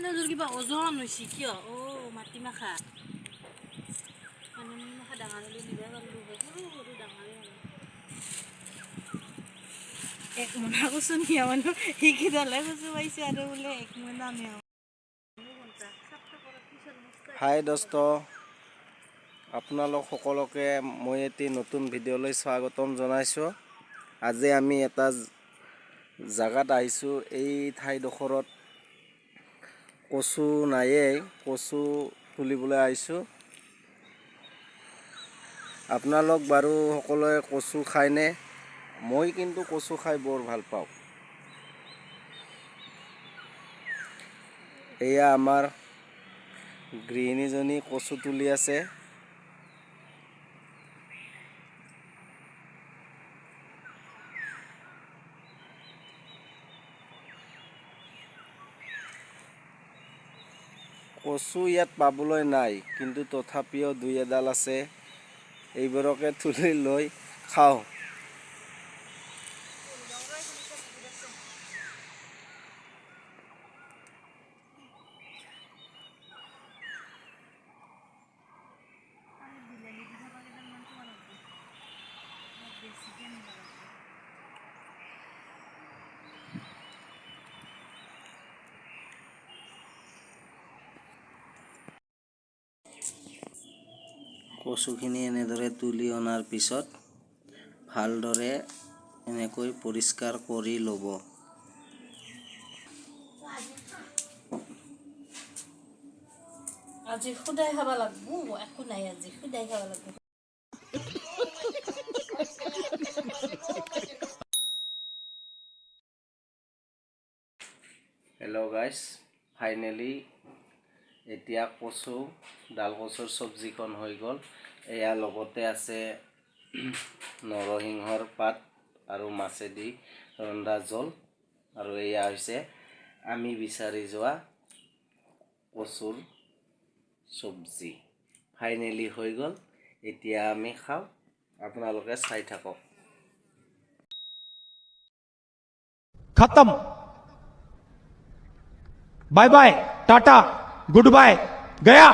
নজৰ কিবা ওজন হৈছে কিয় মাটিমাখা মাটিমাখা ডাঙৰ হ'লে দিবা পাৰলো সৰু ডাঙৰে এক মোনা কচু নিয়া মানুহ সেইকেইডালে কচু পাইছে আৰু বোলে এক মোনা নিয়া হাই দোস্ত আপোনালোক সকলোকে মই এটি নতুন ভিডিঅ'লৈ স্বাগতম জনাইছোঁ। আজি আমি এটা জাগাত আহিছোঁ। এই ঠাইডোখৰত কচু নায়েই, কচু তুলিবলৈ আহিছোঁ। আপোনালোক বাৰু সকলোৱে কচু খায়নে? মই কিন্তু কচু খাই বৰ ভাল পাওঁ। এয়া আমাৰ গৃহিণীজনী কচু তুলি আছে। কচু ইয়াত পাবলৈ নাই, কিন্তু তথাপিও দুই এডাল আছে। এইবোৰকে তুলি লৈ খাওঁ। কচুখিনি এনেদৰে তুলি অনাৰ পিছত ভালদৰে এনেকৈ পৰিষ্কাৰ কৰি ল'ব। আজি খুদাই খাব লাগব, একো নাই আজি খুদাই খাব লাগব। হেল্ল' গাইছ, ফাইনেলি এতিয়া ডাল কচুৰ চব্জিখন হৈ গ'ল। এয়া লগতে আছে নৰসিংহৰ পাত আৰু মাছেদি ৰন্ধা জোল, আৰু এয়া হৈছে আমি বিচাৰি যোৱা কচুৰ চব্জি। ফাইনেলি হৈ গ'ল, এতিয়া আমি খাওঁ, আপোনালোকে চাই থাকক। खत्म। Bye bye, tata, goodbye, गया।